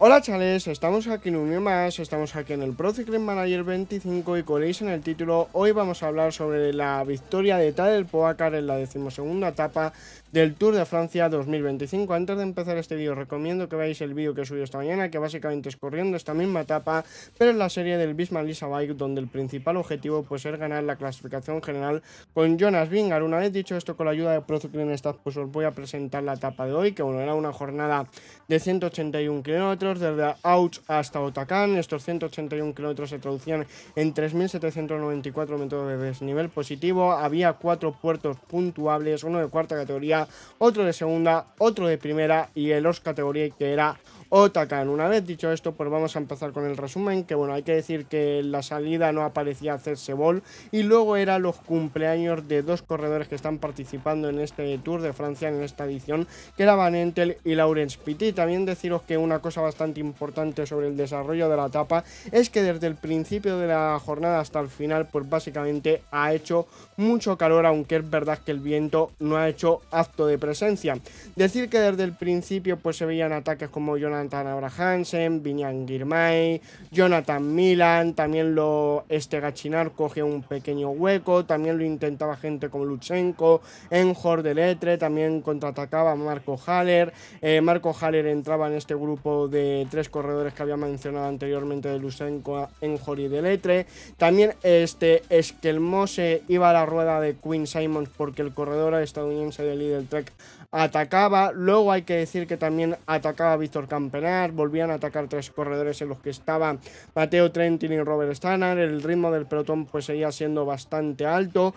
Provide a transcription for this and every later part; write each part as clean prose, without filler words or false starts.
Hola chavales, estamos aquí en un vídeo más, estamos aquí en el Pro Cycling Manager 25 y como veis en el título, hoy vamos a hablar sobre la victoria de Tadej Pogačar en la decimosegunda etapa del Tour de Francia 2025. Antes de empezar este vídeo recomiendo que veáis el vídeo que subí esta mañana, que básicamente es corriendo esta misma etapa, pero en la serie del Visma Lease Bike, donde el principal objetivo pues es ganar la clasificación general con Jonas Vingegaard. Una vez dicho esto, con la ayuda de Pro Cycling Stats, pues os voy a presentar la etapa de hoy, que bueno, era una jornada de 181 kilómetros desde Auch hasta Otakán. Estos 181 kilómetros se traducían en 3.794 metros de desnivel positivo. Había 4 puertos puntuables, uno de cuarta categoría, otro de segunda, otro de primera y el os categoría, que era Otakán. Una vez dicho esto, pues vamos a empezar con el resumen, que bueno, hay que decir que en la salida no aparecía hacerse bol y luego eran los cumpleaños de dos corredores que están participando en este Tour de Francia, en esta edición, que era Van Entel y Laurens Pity. También deciros que una cosa bastante importante sobre el desarrollo de la etapa es que desde el principio de la jornada hasta el final, pues básicamente ha hecho mucho calor, aunque es verdad que el viento no ha hecho acto de presencia. Decir que desde el principio pues se veían ataques como Jonathan Abrahamsen, Viñan Girmay, Jonathan Milan, también Gachinar coge un pequeño hueco, también lo intentaba gente como Lutsenko, Enjor de Letre, también contraatacaba Marco Haller. Marco Haller entraba en este grupo de tres corredores que había mencionado anteriormente, de Lutsenko, Enjor y de Letre. También Eskelmose iba a la rueda de Quinn Simmons porque el corredor estadounidense de Lidl Trek atacaba. Luego hay que decir que también atacaba Víctor Campenar, volvían a atacar tres corredores en los que estaban Matteo Trentin y Robert Stannard. El ritmo del pelotón pues seguía siendo bastante alto,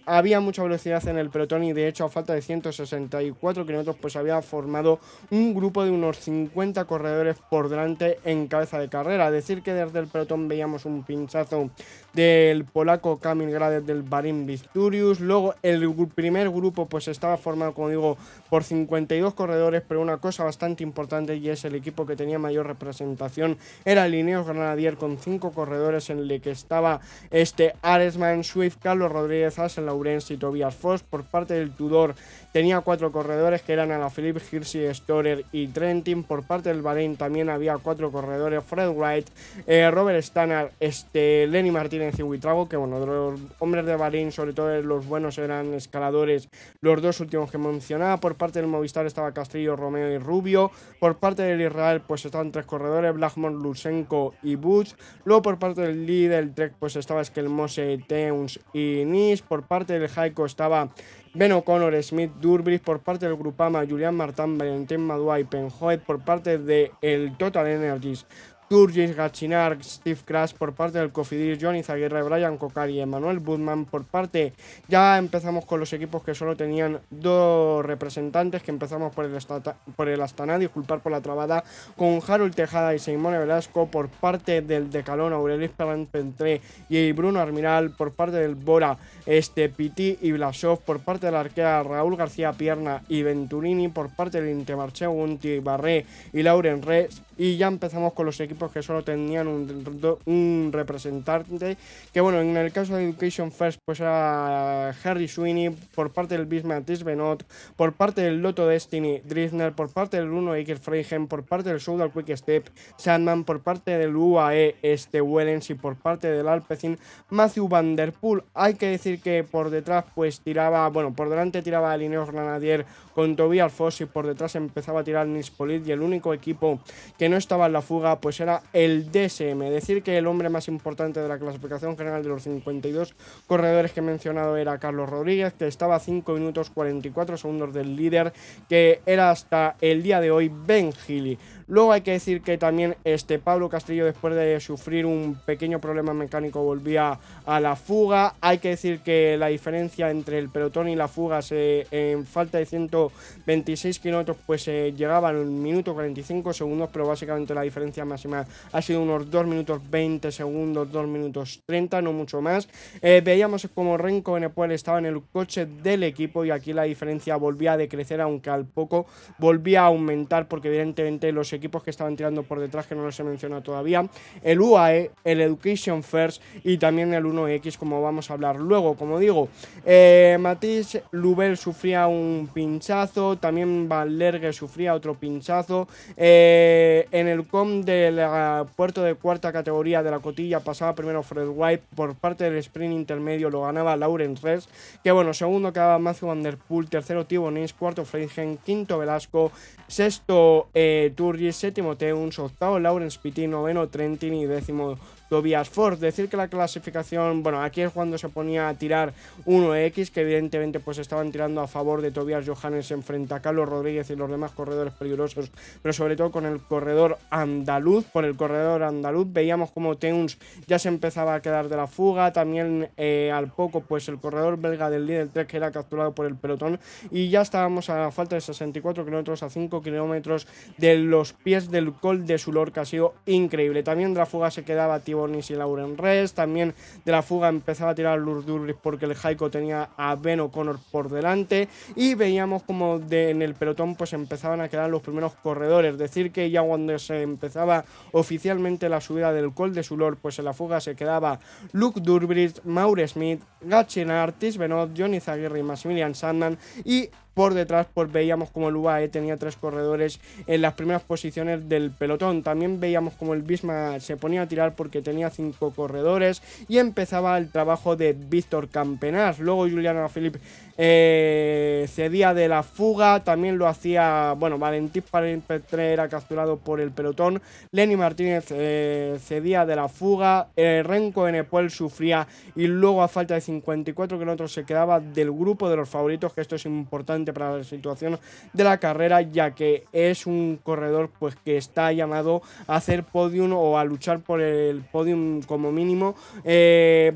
había mucha velocidad en el pelotón y de hecho a falta de 164 kilómetros pues había formado un grupo de unos 50 corredores por delante en cabeza de carrera. Decir que desde el pelotón veíamos un pinchazo del polaco Kamil Gradec del Bahrain Victorious. Luego el primer grupo pues estaba formado, como digo, por 52 corredores, pero una cosa bastante importante, y es el equipo que tenía mayor representación, era el Ineos Grenadier, con 5 corredores en el que estaba Aresman, Swift, Carlos Rodríguez, Axel Laurens y Tobias Foss. Por parte del Tudor tenía 4 corredores que eran Alaphilippe, Hirschi, Storer y Trentin. Por parte del Bahrein también había 4 corredores, Fred Wright, Robert Stannard, Lenny Martínez y Huitrago, que bueno, de los hombres de Bahrein, sobre todo los buenos eran escaladores, los dos últimos que mencionaba. Por parte del Movistar estaba Castillo, Romeo y Rubio. Por parte del Israel pues estaban 3 corredores, Blackmon, Lutsenko y Butch. Luego por parte del Lidl Trek pues estaba Eskelmose, Teuns y Nis. Por parte del Jaico estaba Ben O'Connor, Smith, Durbridge. Por parte del Grupama, Julian Martin, Valentin Madua y Penhoet. Por parte del Total Energies, Turgis, Gachinar, Steve Crash. Por parte del Cofidis, Johnny Zaguirre, Brian Cocari y Emmanuel Budman. Por parte, ya empezamos con los equipos que solo tenían 2 representantes, que empezamos por el Astana, disculpar por la trabada, con Harold Tejada y Simone Velasco. Por parte del Decalón, Aurelien Pentré y Bruno Armiral. Por parte del Bora, Piti y Blasov. Por parte del Arkea, Raúl García Pierna y Venturini. Por parte del Intermarché, Gunti, Barré y Lauren Res. Y ya empezamos con los equipos que solo tenían un representante, que bueno, en el caso de Education First pues era Harry Sweeney. Por parte del Bismarck, Benot. Por parte del Lotto Destiny, Drisner. Por parte del Uno Eiker Freigen. Por parte del Soudal Quick Step, Sandman. Por parte del UAE, Wellens. Y por parte del Alpecin, Matthew Van Der Poel. Hay que decir que por detrás pues tiraba, bueno, por delante tiraba el Ineos Grenadier con Tobias Foss, y por detrás empezaba a tirar Nils Politt, y el único equipo que no estaba en la fuga pues era el DSM. Decir que el hombre más importante de la clasificación general de los 52 corredores que he mencionado era Carlos Rodríguez, que estaba a 5 minutos 44 segundos del líder, que era hasta el día de hoy Ben Healy. Luego hay que decir que también Pablo Castillo, después de sufrir un pequeño problema mecánico, volvía a la fuga. Hay que decir que la diferencia entre el pelotón y la fuga en falta de 126 kilómetros pues llegaba en 1 minuto 45 segundos, pero básicamente la diferencia máxima Bisma ha sido unos 2 minutos 20 segundos, 2 minutos 30, no mucho más. Veíamos como Renko Benepul estaba en el coche del equipo y aquí la diferencia volvía a decrecer, aunque al poco volvía a aumentar, porque evidentemente los equipos que estaban tirando por detrás, que no los he mencionado todavía, el UAE, el Education First y también el 1X, como vamos a hablar luego. Como digo, Mathieu Lubel sufría un pinchazo, también Vallergue sufría otro pinchazo. En el com del puerto de cuarta categoría de la cotilla pasaba primero Fred White, por parte del sprint intermedio lo ganaba Laurens Res, que bueno, segundo quedaba Matthew Van Der Poel, tercero Thibaut Nys, cuarto Freidgen, quinto Velasco, sexto Turgis, séptimo Teuns, octavo Laurens Pittin, noveno Trentin y décimo Tobias Ford. Decir que la clasificación, bueno, aquí es cuando se ponía a tirar 1X, que evidentemente pues estaban tirando a favor de Tobias Johannessen frente a Carlos Rodríguez y los demás corredores peligrosos, pero sobre todo con el corredor andaluz. Por el corredor andaluz veíamos como Teuns ya se empezaba a quedar de la fuga, también al poco pues el corredor belga del líder Trek era capturado por el pelotón y ya estábamos a falta de 64 kilómetros, a 5 kilómetros de los pies del Col de Sulor, que ha sido increíble. También de la fuga se quedaba Thibaut Nys y Laurens Res, también de la fuga empezaba a tirar Lurs Durris porque el Heiko tenía a Ben O'Connor por delante y veíamos como en el pelotón pues empezaban a quedar los primeros corredores. Decir que ya cuando se empezaba oficialmente la subida del Col de Sulor, pues en la fuga se quedaba Luke Durbridge, Maure Smith, Gatchenard, Tish Benoit, Johnny Zaguirre y Maximilian Sandman, y por detrás pues veíamos como el UAE tenía 3 corredores en las primeras posiciones del pelotón. También veíamos como el Bisma se ponía a tirar porque tenía 5 corredores y empezaba el trabajo de Víctor Campenas. Luego Julian Alaphilippe cedía de la fuga, también lo hacía, bueno, Valentín Parent-Petre era capturado por el pelotón, Lenny Martínez cedía de la fuga, Renko Benepul sufría y luego a falta de 54 kilómetros se quedaba del grupo de los favoritos, que esto es importante para la situación de la carrera, ya que es un corredor pues que está llamado a hacer podium o a luchar por el podium como mínimo,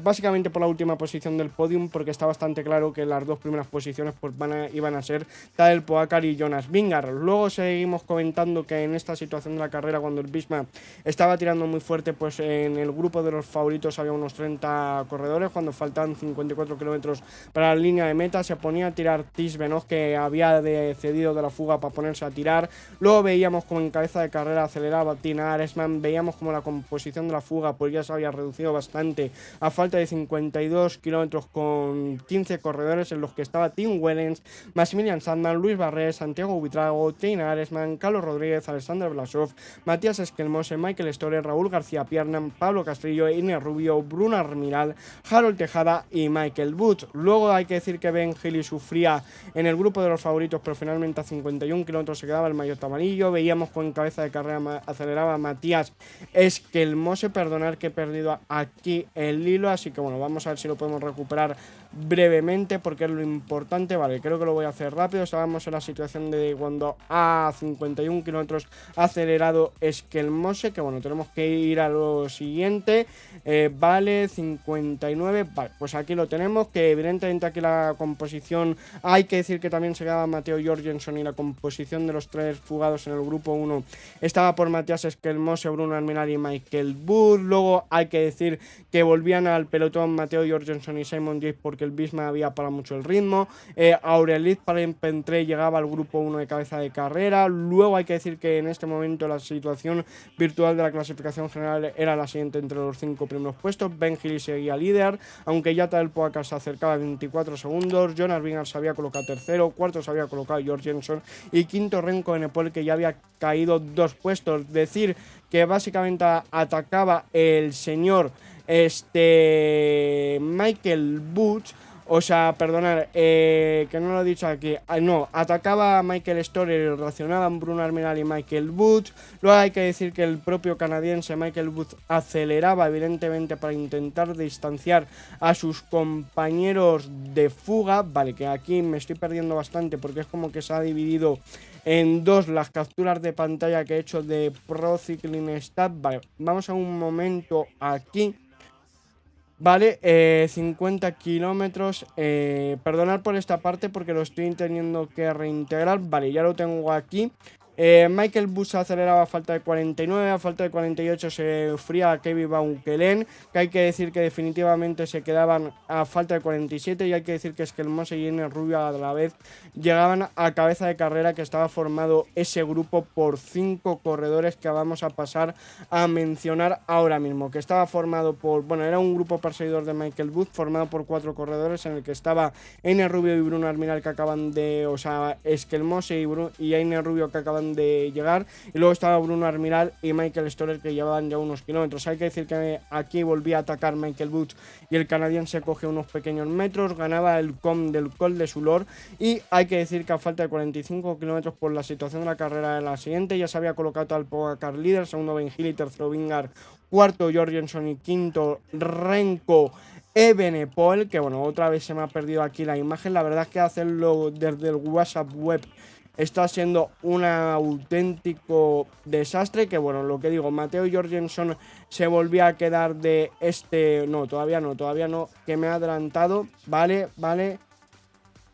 básicamente por la última posición del podium, porque está bastante claro que las dos primeras posiciones pues iban a ser Tadej Pogačar y Jonas Vingegaard. Luego seguimos comentando que en esta situación de la carrera, cuando el Bisma estaba tirando muy fuerte, pues en el grupo de los favoritos había unos 30 corredores. Cuando faltaban 54 kilómetros para la línea de meta, se ponía a tirar Tish Benoit, que había cedido de la fuga para ponerse a tirar. Luego veíamos como en cabeza de carrera aceleraba Tina Aresman, veíamos como la composición de la fuga pues ya se había reducido bastante a falta de 52 kilómetros, con 15 corredores en los que estaba Tim Wellens, Maximilian Sandman, Luis Barrés, Santiago Buitrago, Tina Aresman, Carlos Rodríguez, Alexander Blasov, Matías Esquelmose, Michael Storer, Raúl García Piernan, Pablo Castrillo, Inés Rubio, Bruno Armiral, Harold Tejada y Michael Booth. Luego hay que decir que Ben Healy sufría en el grupo de los favoritos, pero finalmente a 51 kilómetros se quedaba el maillot amarillo. Veíamos con cabeza de carrera aceleraba Matías Esquelmose. Perdonar que he perdido aquí el hilo, así que bueno, vamos a ver si lo podemos recuperar brevemente porque es lo importante. Vale, creo que lo voy a hacer rápido. Estábamos en la situación de cuando a 51 kilómetros acelerado Esquelmose, que bueno, tenemos que ir a lo siguiente. Vale, 59, vale, pues aquí lo tenemos, que evidentemente aquí la composición, hay que decir que también se quedaba Matteo Jorgensen y la composición de los 3 fugados en el grupo 1 estaba por Matías Esquelmose, Bruno Armiral y Michael Booth. Luego hay que decir que volvían al pelotón Matteo Jorgensen y Simon Yates porque el Bisma había parado mucho el ritmo. Aurelius Parent-Petre llegaba al grupo 1 de cabeza de carrera. Luego hay que decir que en este momento la situación virtual de la clasificación general era la siguiente entre los 5 primeros puestos. Ben Healy seguía líder, aunque ya Tadej Pogačar se acercaba a 24 segundos. Jonas Vingegaard se había colocado tercero, cuarto se había colocado Jorgensen y quinto Renko Benepul, que ya había caído 2 puestos. Decir que básicamente atacaba el señor Michael Booth, o sea, perdonar, que no lo he dicho aquí, no, atacaba a Michael Storer y reaccionaban Bruno Armiral y Michael Booth. Luego hay que decir que el propio canadiense Michael Booth aceleraba evidentemente para intentar distanciar a sus compañeros de fuga. Vale, que aquí me estoy perdiendo bastante porque es como que se ha dividido en 2 las capturas de pantalla que he hecho de Pro Cycling Stat. Vale, vamos a un momento aquí. Vale, 50 kilómetros, perdonad por esta parte porque lo estoy teniendo que reintegrar. Vale, ya lo tengo aquí. Michael Bush aceleraba a falta de 49, a falta de 48 se fría a Kevin Baukelen, que hay que decir que definitivamente se quedaban a falta de 47, y hay que decir que Skelmose y N. Rubio a la vez llegaban a cabeza de carrera, que estaba formado ese grupo por 5 corredores que vamos a pasar a mencionar ahora mismo, que estaba formado por, bueno, era un grupo perseguidor de Michael Bush formado por 4 corredores, en el que estaba N. Rubio y Bruno Armiral, que acaban de, o sea, Skelmose y N. Rubio, que acaban de llegar, y luego estaba Bruno Armiral y Michael Storer, que llevaban ya unos kilómetros. Hay que decir que aquí volvía a atacar Michael Bush y el canadiense coge unos pequeños metros, ganaba el com del Col de Sulor, y hay que decir que a falta de 45 kilómetros por la situación de la carrera de la siguiente, ya se había colocado al Pogacar líder, segundo Ben Hill, tercero Vingegaard, cuarto Jorgensen y quinto Renko Evenepoel, que bueno, otra vez se me ha perdido aquí la imagen. La verdad es que hacerlo desde el WhatsApp web está siendo un auténtico desastre. Que bueno, lo que digo, Mateo Jorgensen se volvía a quedar de este... No, todavía no, que me ha adelantado. Vale.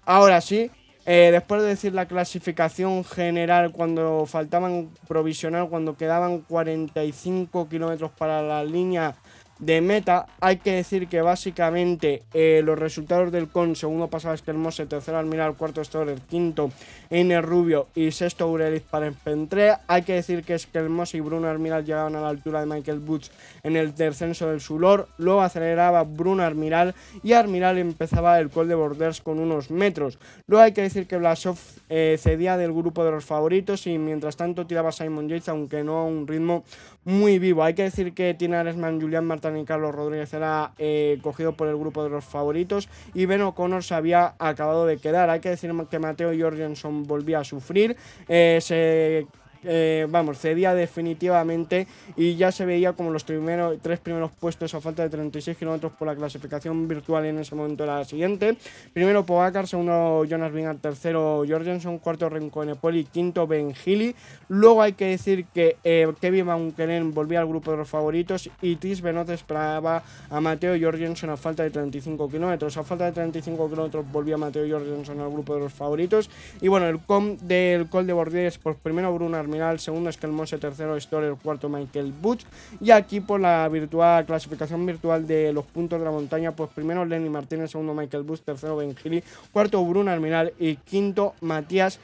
Ahora sí. Después de decir la clasificación general, cuando faltaban provisional, cuando quedaban 45 kilómetros para la línea de meta, hay que decir que básicamente los resultados del CON: segundo pasaba Skelmose, tercero Almiral, cuarto Storer, quinto Einer Rubio y sexto Aureliz para Pentre. Hay que decir que Skelmose y Bruno Armiral llegaban a la altura de Michael Bush en el descenso del Sulor, luego aceleraba Bruno Armiral y Armiral empezaba el Col de Borders con unos metros. Luego hay que decir que Blasov cedía del grupo de los favoritos, y mientras tanto tiraba Simon Yates, aunque no a un ritmo muy vivo. Hay que decir que Tina Aresman, Julián Martin y Carlos Rodríguez era cogido por el grupo de los favoritos, y Ben O'Connor se había acabado de quedar. Hay que decir que Mateo Jorgensen volvía a sufrir, cedía definitivamente, y ya se veía como los tres primeros puestos a falta de 36 kilómetros por la clasificación virtual en ese momento era la siguiente: primero Pogacar, segundo Jonas Vingegaard, tercero Jorgensen, cuarto Renko Evenepoel y quinto Ben Hill. Luego hay que decir que Kevin Baukelen volvía al grupo de los favoritos, y Tis Benoit esperaba a Mateo Jorgensen a falta de 35 kilómetros. A falta de 35 kilómetros volvía Mateo Jorgensen al grupo de los favoritos, y bueno, el com del Col de Bordiers, pues primero Bruno Armiral, segundo Skelmose, tercero Storer, cuarto Michael Bush. Y aquí por la clasificación virtual de los puntos de la montaña, pues primero Lenny Martínez, segundo Michael Bush, tercero Ben Hill, cuarto Bruno Armiral y quinto Matías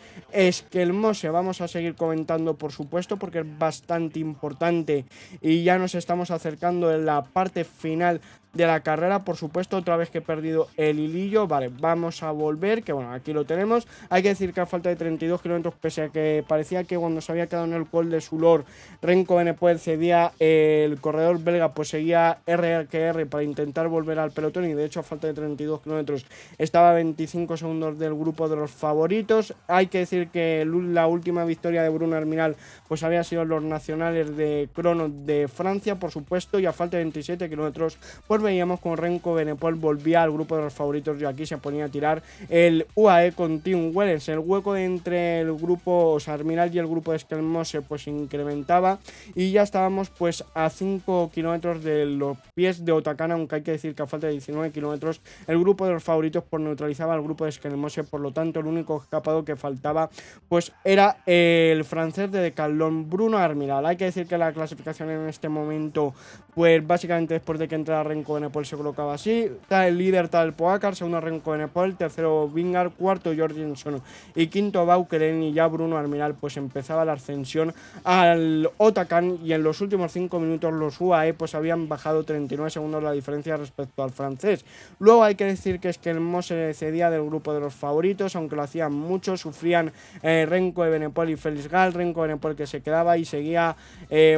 Skelmose. Vamos a seguir comentando, por supuesto, porque es bastante importante y ya nos estamos acercando en la parte final de la carrera. Por supuesto, otra vez que he perdido el hilillo. Vale, vamos a volver, que bueno, aquí lo tenemos. Hay que decir que a falta de 32 kilómetros, pese a que parecía que cuando se había quedado en el Col de Sulor Renko Evenepoel cedía, el corredor belga pues seguía RQR para intentar volver al pelotón, y de hecho a falta de 32 kilómetros estaba a 25 segundos del grupo de los favoritos. Hay que decir que la última victoria de Bruno Armiral pues había sido los nacionales de crono de Francia, por supuesto, y a falta de 27 kilómetros pues veíamos con Renko Evenepoel volvía al grupo de los favoritos, y aquí se ponía a tirar el UAE con Tim Wellens. El hueco entre el grupo, o sea, Armiral y el grupo de Skelmose pues incrementaba, y ya estábamos pues a 5 kilómetros de los pies de Otakana, aunque hay que decir que a falta de 19 kilómetros el grupo de los favoritos pues neutralizaba al grupo de Skelmose. Por lo tanto, el único escapado que faltaba pues era el francés de Decathlon, Bruno Armiral. Hay que decir que la clasificación en este momento pues básicamente después de que entrara Renko Evenepoel se colocaba así: está el líder tal Pogacar, segundo Renko Evenepoel, tercero Vingegaard, cuarto Jorgensen y quinto Baukelen, y ya Bruno Armiral pues empezaba la ascensión al Otakam, y en los últimos 5 minutos los UAE pues habían bajado 39 segundos la diferencia respecto al francés. Luego hay que decir que Skelmose cedía del grupo de los favoritos, aunque lo hacían mucho, sufrían Renko Evenepoel y Félix Gall. Renko Evenepoel que se quedaba y seguía,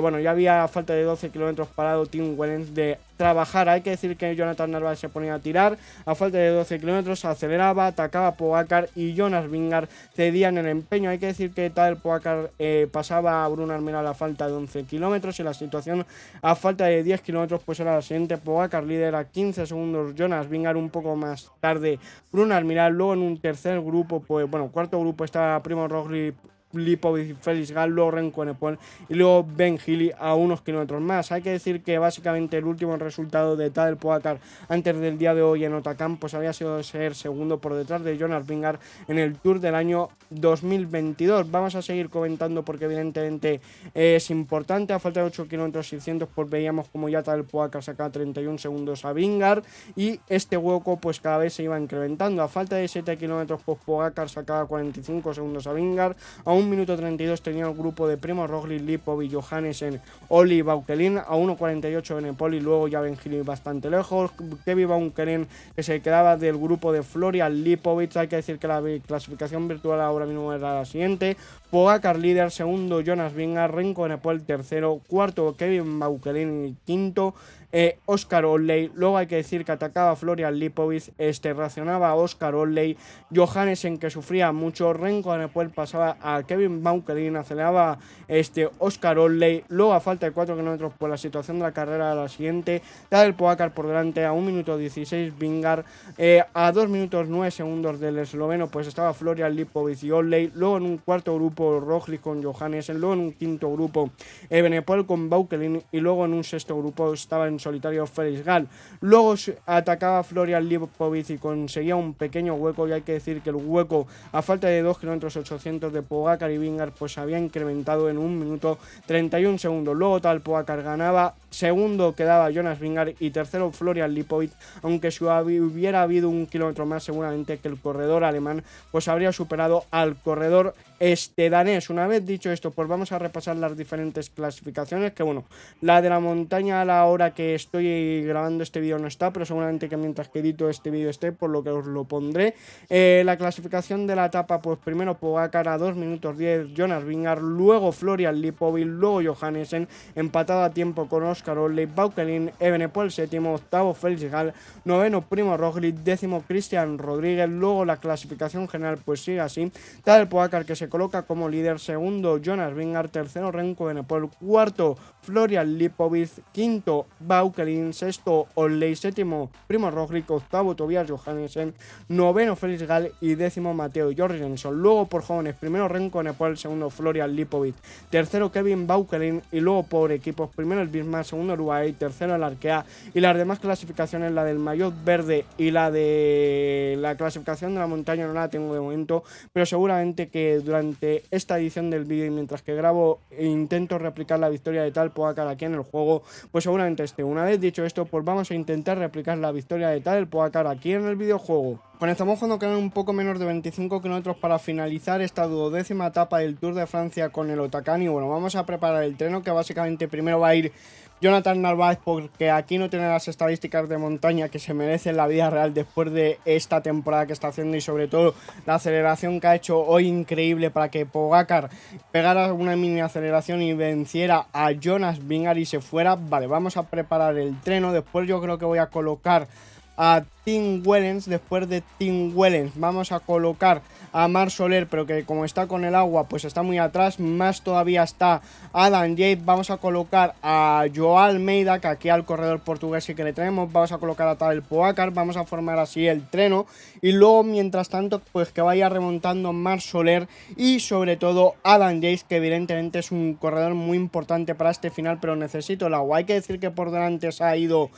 bueno, ya había falta de 12 kilómetros parado Tim Wellens de trabajar. Hay que decir que Jonathan Narváez se ponía a tirar a falta de 12 kilómetros, aceleraba, atacaba a Pogacar, y Jonas Vingegaard cedía en el empeño. Hay que decir que tal Pogacar pasaba a Bruno Armiral a falta de 11 kilómetros, y la situación a falta de 10 kilómetros pues era la siguiente: Pogacar líder a 15 segundos, Jonas Vingegaard un poco más tarde Bruno Armiral. Luego en un tercer grupo, pues bueno, cuarto grupo estaba Primož Roglič Lipovic y Felix Gall, luego Renko Evenepoel y luego Ben Healy a unos kilómetros más. Hay que decir que básicamente el último resultado de Tadej Pogačar antes del día de hoy en Otakam pues había sido ser segundo por detrás de Jonas Vingegaard en el Tour del año 2022. Vamos a seguir comentando porque evidentemente es importante. A falta de 8 kilómetros 600 pues veíamos como ya Tadej Pogačar sacaba 31 segundos a Vingegaard y este hueco pues cada vez se iba incrementando. A falta de 7 kilómetros pues Pogačar sacaba 45 segundos a Vingegaard. A 1 minuto 32 tenía el grupo de Primož Roglič, Lipovic, Johannesen, Oli y Baukelin. A 1.48 Evenepoel y luego ya Ben Healy bastante lejos. Kevin Baukelin que se quedaba del grupo de Florian Lipovic. Hay que decir que la clasificación virtual ahora mismo era la siguiente: Pogačar líder, segundo Jonas Vingegaard, Renko Evenepoel tercero, cuarto Kevin Baukelin y quinto Oscar Olley. Luego hay que decir que atacaba Florian Lipovic, reaccionaba a Oscar Olley, Johannesen que sufría mucho, Renko Evenepoel pasaba a Kevin Baukelin, aceleraba Oscar Olley. Luego a falta de 4 kilómetros por la situación de la carrera a la siguiente, Tadej Pogačar por delante a 1 minuto 16 Vingegaard, a 2 minutos 9 segundos del esloveno pues estaba Florian Lipovic y Olley. Luego en un cuarto grupo Roglič con Johannesen, luego en un quinto grupo Evenepoel con Baukelin y luego en un sexto grupo estaba en solitario Felix Gall. Luego atacaba Florian Lipovic y conseguía un pequeño hueco, y hay que decir que el hueco a falta de 2 kilómetros 800 de Pogačar y Vingegaard pues había incrementado en 1 minuto 31 segundos. Luego tal Pogačar ganaba, segundo quedaba Jonas Vingegaard y tercero Florian Lipovic, aunque si hubiera habido 1 kilómetro más seguramente que el corredor alemán pues habría superado al corredor danés. Una vez dicho esto pues vamos a repasar las diferentes clasificaciones, que bueno, la de la montaña a la hora que estoy grabando este vídeo no está, pero seguramente que mientras que edito este vídeo esté, por lo que os lo pondré. La clasificación de la etapa pues primero Pogačar a 2 minutos 10 Jonas Vingegaard, luego Florian Lipovic, luego Johannesen empatado a tiempo con Oscar Olley, Baukelin, Evenepoel séptimo, octavo Felix Gall, noveno Primož Roglič, décimo Cristian Rodríguez. Luego la clasificación general pues sigue así: Tadej Pogačar que se coloca como líder, segundo Jonas Vingegaard, tercero Renko Evenepoel, cuarto Florian Lipovic, quinto Baukelin, sexto Olley, séptimo Primož Roglič, octavo Tobias Johannesen, noveno Felix Gall y décimo Matteo Jorgensen. Luego por jóvenes, primero Renko Evenepoel, segundo Florian Lipovic, tercero Kevin Baukelin y luego por equipos, primero el Bismarck, segundo el UAE, tercero el Arkea. Y las demás clasificaciones, la del maillot verde y la de la clasificación de la montaña no la tengo de momento, pero seguramente que durante esta edición del vídeo y mientras que grabo e intento replicar la victoria de Tadej Pogačar aquí en el juego, pues seguramente esté. Una vez dicho esto, pues vamos a intentar replicar la victoria de Tadej Pogačar aquí en el videojuego. Estamos cuando quedan un poco menos de 25 kilómetros para finalizar esta 12ª etapa del Tour de Francia con el Otakam. Y bueno, vamos a preparar el treno, que básicamente primero va a ir Jonathan Narváez, porque aquí no tiene las estadísticas de montaña que se merece en la vida real después de esta temporada que está haciendo, y sobre todo la aceleración que ha hecho hoy increíble para que Pogačar pegara una mini aceleración y venciera a Jonas Vingegaard y se fuera. Vale, vamos a preparar el treno. Después yo creo que voy a colocar a Tim Wellens. Después de Tim Wellens vamos a colocar a Marc Soler, pero que como está con el agua pues está muy atrás. Más todavía está Adam Yates. Vamos a colocar a Joao Almeida, que aquí al corredor portugués sí que le tenemos. Vamos a colocar a Tadej Pogačar. Vamos a formar así el treno, y luego mientras tanto pues que vaya remontando Marc Soler y sobre todo Adam Yates, que evidentemente es un corredor muy importante para este final, pero necesito el agua. Hay que decir que por delante se ha ido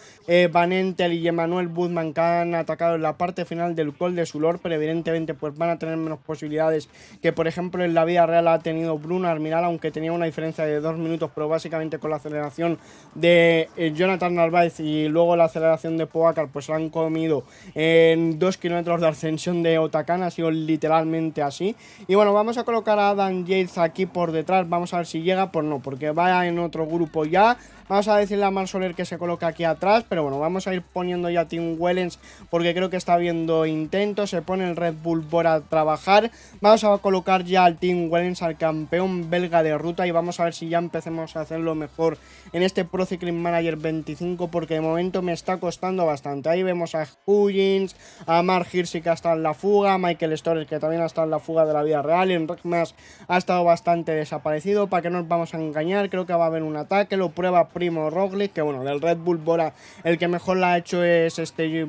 Van Entel y Emmanuel Buchmann, que han atacado en la parte final del Col de Sulor, pero evidentemente pues van a tener menos posibilidades que por ejemplo en la vida real ha tenido Bruno Armiral, aunque tenía una diferencia de 2 minutos, pero básicamente con la aceleración de Jonathan Narváez y luego la aceleración de Pogačar pues la han comido en 2 kilómetros de ascensión de Otakam. Ha sido literalmente así. Y bueno, vamos a colocar a Adam Yates aquí por detrás. Vamos a ver si llega, pues no, porque va en otro grupo ya. Vamos a decirle a Marc Soler que se coloca aquí atrás, pero bueno, vamos a ir poniendo ya a Tim Wellens porque creo que está viendo intentos. Se pone el Red Bull Bora a trabajar. Vamos a colocar ya al Tim Wellens, al campeón belga de ruta, y vamos a ver si ya empecemos a hacerlo mejor en este Pro Cycling Manager 25, porque de momento me está costando bastante. Ahí vemos a Huggins, a Mark Hirschi, que ha estado en la fuga, a Michael Storer, que también ha estado en la fuga de la vida real, en Mas ha estado bastante desaparecido. Para que no nos vamos a engañar, creo que va a haber un ataque, lo prueba Primož Roglič, que bueno, del Red Bull Bora el que mejor la ha hecho es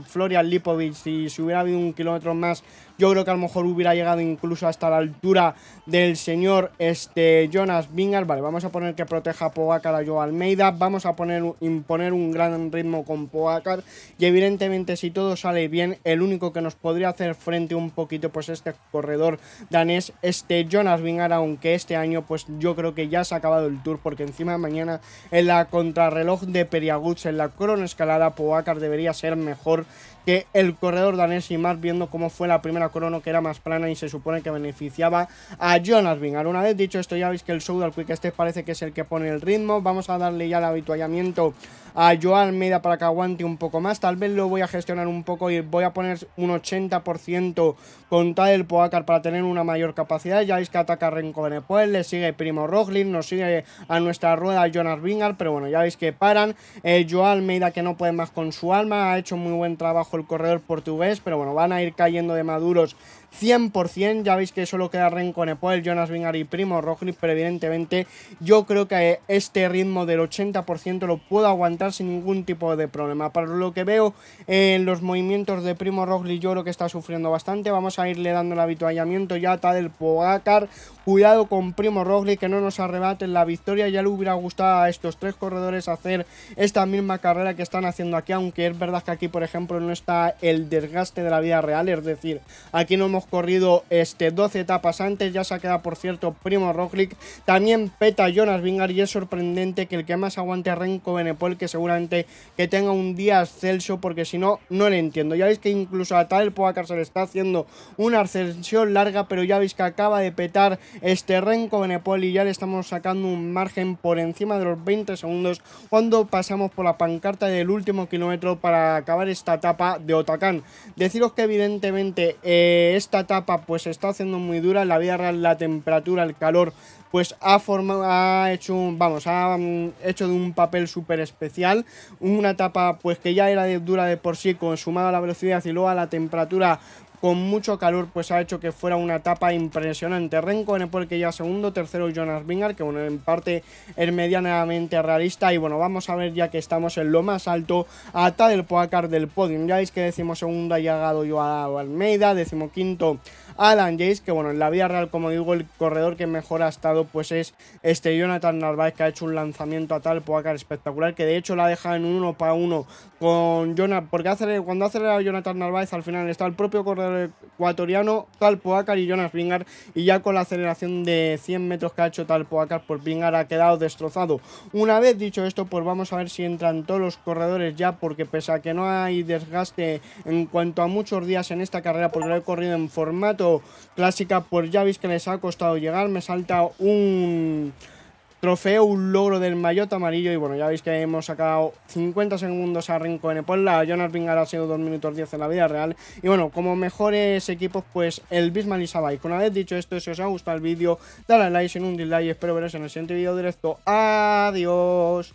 Florian Lipovic, y si hubiera habido 1 kilómetro más Yo creo que a lo mejor hubiera llegado incluso hasta la altura del señor Jonas Vingegaard. Vale, vamos a poner que proteja a Pogacar a Joao Almeida. Vamos a imponer un gran ritmo con Pogacar. Y evidentemente, si todo sale bien, el único que nos podría hacer frente un poquito, pues este corredor danés, Jonas Vingegaard, aunque este año, pues yo creo que ya se ha acabado el Tour, porque encima de mañana en la contrarreloj de Periaguts, en la cronoescalada, Pogacar debería ser mejor que el corredor danés, y más viendo cómo fue la primera crono, que era más plana y se supone que beneficiaba a Jonas Vingegaard. Una vez dicho esto, ya veis que el Soudal Quick parece que es el que pone el ritmo. Vamos a darle ya el avituallamiento a Joao Almeida para que aguante un poco más. Tal vez lo voy a gestionar un poco y voy a poner un 80% con Tadej Pogacar para tener una mayor capacidad. Ya veis que ataca Renko Benepol, le sigue Primo Roglic, nos sigue a nuestra rueda Jonas Vingegaard, pero bueno, ya veis que paran. Joao Almeida, que no puede más con su alma, ha hecho muy buen trabajo el corredor portugués, pero bueno, van a ir cayendo de maduros 100%, ya veis que solo queda Renko Benepol, Jonas Vingegaard y Primo Roglic, pero evidentemente yo creo que este ritmo del 80% lo puedo aguantar sin ningún tipo de problema. Para lo que veo en los movimientos de Primo Roglic, yo creo que está sufriendo bastante. Vamos a irle dando el avituallamiento ya a Tadej Pogacar. Cuidado con Primo Roglic, que no nos arrebaten la victoria. Ya le hubiera gustado a estos tres corredores hacer esta misma carrera que están haciendo aquí, aunque es verdad que aquí, por ejemplo, no está el desgaste de la vida real, es decir, aquí no hemos corrido 12 etapas antes. Ya se ha quedado, por cierto, Primo Roglic, también peta Jonas Vingegaard, y es sorprendente que el que más aguante a Renko Benepol, que seguramente que tenga un día ascenso, porque si no, no le entiendo. Ya veis que incluso a Tadej Pogacar se le está haciendo una ascensión larga, pero ya veis que acaba de petar Renko Benepol y ya le estamos sacando un margen por encima de los 20 segundos cuando pasamos por la pancarta del último kilómetro para acabar esta etapa de Otakam. Deciros que evidentemente esta etapa pues se está haciendo muy dura. En la vida real, la temperatura, el calor, pues ha hecho de un papel súper especial. Una etapa pues que ya era dura de por sí, sumada a la velocidad y luego a la temperatura con mucho calor, pues ha hecho que fuera una etapa impresionante. Renko Benepol, que ya segundo, tercero Jonas Vingegaard, que bueno, en parte es medianamente realista. Y bueno, vamos a ver, ya que estamos en lo más alto, a Tadej Pogacar del podium. Ya veis que decimosegundo ha llegado Joao Almeida, decimoquinto Alan Yates, que bueno, en la vida real, como digo, el corredor que mejor ha estado pues es Jonathan Narváez, que ha hecho un lanzamiento a Tadej Pogacar espectacular, que de hecho la deja en un 1 para 1 con Jonathan, porque cuando acelera Jonathan Narváez, al final está el propio corredor ecuatoriano, Tadej Pogacar y Jonas Vingegaard, y ya con la aceleración de 100 metros que ha hecho Tadej Pogacar, pues Vingegaard ha quedado destrozado. Una vez dicho esto, pues vamos a ver si entran todos los corredores ya, porque pese a que no hay desgaste en cuanto a muchos días en esta carrera, porque lo he corrido en formato clásica, pues ya veis que les ha costado llegar. Me salta un trofeo, un logro del maillot amarillo, y bueno, ya veis que hemos sacado 50 segundos a Renko Benepol. La Jonas Vingegaard ha sido 2 minutos 10 en la vida real. Y bueno, como mejores equipos, pues el Bismarck y Sabay. Una vez dicho esto, si os ha gustado el vídeo, dale a like, sin un dislike, espero veros en el siguiente vídeo directo. Adiós.